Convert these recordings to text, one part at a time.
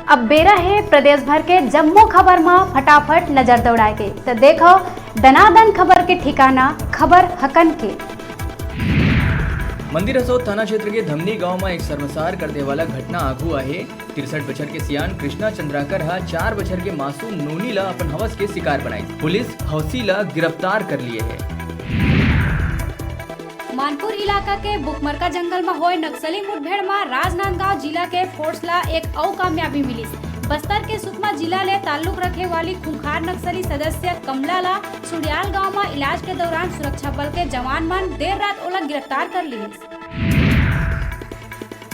अब बेरा है प्रदेश भर के जम्मो खबर में फटाफट नजर दौड़ाए के तो देखो दनादन खबर के ठिकाना खबर हकन के। मंदिर हसौद थाना क्षेत्र के धमनी गांव में एक शर्मसार कर दे वाला घटना आगू आहे। 63 बछर के सियान कृष्णा चंद्राकर हा 4 बछर के मासूम नोनी ला अपन हवस के शिकार बनाई। पुलिस हौसी ला गिरफ्तार कर लिए है। मानपुर इलाका के बुकमरका जंगल में होए नक्सली मुठभेड़ में राजनांदगांव जिला के फोर्स ला एक और कामयाबी मिली। बस्तर के सुकमा जिला ले ताल्लुक रखे वाली खूंखार नक्सली सदस्य कमला ला सुडियाल गांव में इलाज के दौरान सुरक्षा बल के जवान मन देर रात ओला गिरफ्तार कर ली।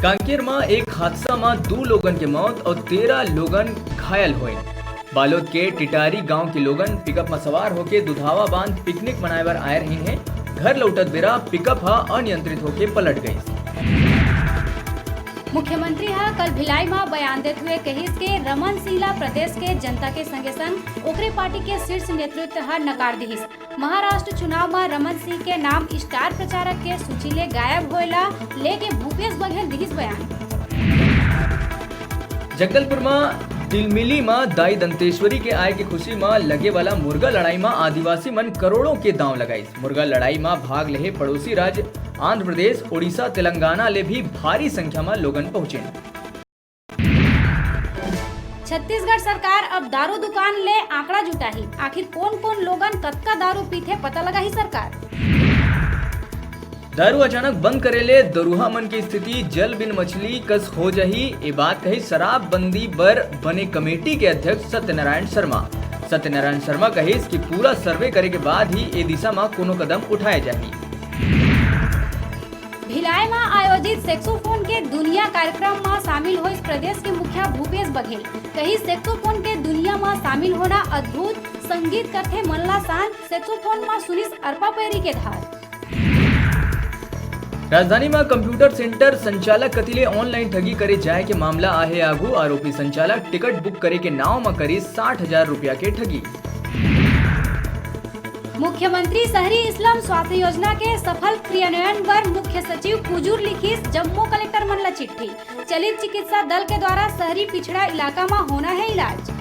कांकेर में एक हादसा में 2 लोगन के मौत और 13 लोगन घायल हुए। बालोद के टिटारी गांव के लोगन पिकअप में सवार होके दुधावा बांध पिकनिक मनाए बर आए रही हैं। घर लौटत बेरा पिकअप अनियंत्रित होके पलट गई। मुख्यमंत्री कल भिलाई में बयान देते हुए कहिस के रमन सिंह ला प्रदेश के जनता के संगे संग ओकरे पार्टी के शीर्ष नेतृत्व नकार दिहिस। महाराष्ट्र चुनाव में रमन सिंह के नाम स्टार प्रचारक के सूची ले गायब होएला लेके भूपेश बघेल दिहिस बयान। जगदलपुर में तिलमिली में दाई दंतेश्वरी के आय की खुशी में लगे वाला मुर्गा लड़ाई में आदिवासी मन करोड़ों के दांव लगाई। मुर्गा लड़ाई में भाग ले पड़ोसी राज्य आंध्र प्रदेश, ओडिशा, तेलंगाना ले भी भारी संख्या में लोगन पहुंचे। छत्तीसगढ़ सरकार अब दारू दुकान ले आंकड़ा जुटाही। आखिर कौन कौन लोगन कतका दारू पीथे पता लगा ही सरकार। दारू अचानक बंद करेले दरुहा मन की स्थिति जल बिन मछली कस हो जाही। ये बात कही शराब बंदी बर बने कमेटी के अध्यक्ष सत्यनारायण शर्मा कहिस कि पूरा सर्वे करे के बाद ही ए दिशा में कोनो कदम उठाए जाही। भिलाई में आयोजित सेक्सोफोन के दुनिया कार्यक्रम में शामिल हुए प्रदेश के मुखिया भूपेश बघेल कही सेक्सोफोन के दुनिया में शामिल होना अद्भुत संगीत करते मनला शांत। सेक्सोफोन में सुनिस अर्पा पैरी के धार। राजधानी में कंप्यूटर सेंटर संचालक कतिले ऑनलाइन ठगी करे जाए के मामला आहे आगू। आरोपी संचालक टिकट बुक करे के नाव में करी 60,000 रुपया के ठगी। मुख्यमंत्री शहरी स्लम स्वास्थ्य योजना के सफल क्रियान्वयन पर मुख्य सचिव कुजूर लिखिस जम्मू कलेक्टर मन ला चिट्ठी। चलित चिकित्सा दल के द्वारा शहरी पिछड़ा इलाका में होना है इलाज।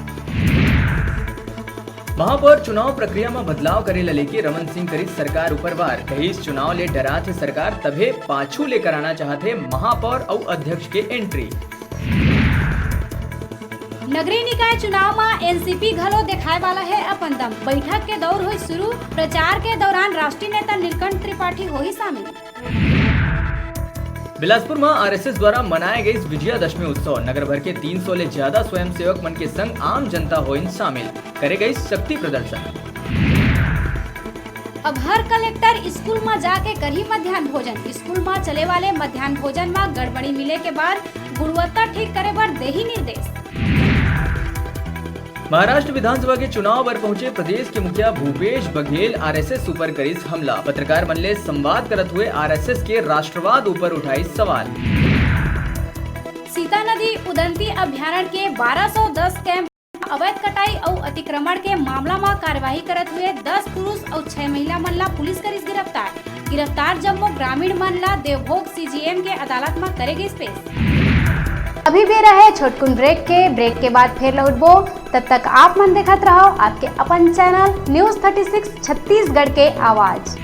महापौर चुनाव प्रक्रिया में बदलाव करे लेके रमन सिंह करिस सरकार ऊपर वार। कहिस चुनाव ले डरा थे सरकार तभे पाछू ले कराना चाहते महापौर और अध्यक्ष के एंट्री। नगरीय निकाय चुनाव में एनसीपी घलो दिखाए वाला है अपन दम। बैठक के दौर हुई शुरू। प्रचार के दौरान राष्ट्रीय नेता नीलकंठ त्रिपाठी हो ही शामिल। बिलासपुर में आरएसएस द्वारा मनाए गए विजयादशमी उत्सव। नगर भर के 300 ले ज्यादा स्वयंसेवक मन के संग आम जनता होइन शामिल। करे गई शक्ति प्रदर्शन। अब हर कलेक्टर स्कूल में जाके करी मध्याह्न भोजन। स्कूल में चले वाले मध्याह्न भोजन में गड़बड़ी मिले के बाद गुणवत्ता ठीक करे बर देही निर्देश। महाराष्ट्र विधानसभा के चुनाव पर पहुंचे प्रदेश के मुखिया भूपेश बघेल आरएसएस ऊपर करिस हमला। पत्रकार मन ले संवाद करत हुए आरएसएस के राष्ट्रवाद ऊपर उठाई सवाल। सीता नदी उदंती अभ्यारण्य के 1210 कैंप अवैध कटाई और अतिक्रमण के मामला में कार्यवाही करत हुए 10 पुरुष और 6 महिला मन ला पुलिस करिस गिरफ्तार जम्मू ग्रामीण मन ला देवभोग सीजीएम के अदालत में करेगी पेश। अभी भी रहे छोटकुन ब्रेक के बाद फिर लौटबो। तब तक आप मन देखत रहो आपके अपन चैनल न्यूज़ 36 छत्तीसगढ़ के आवाज।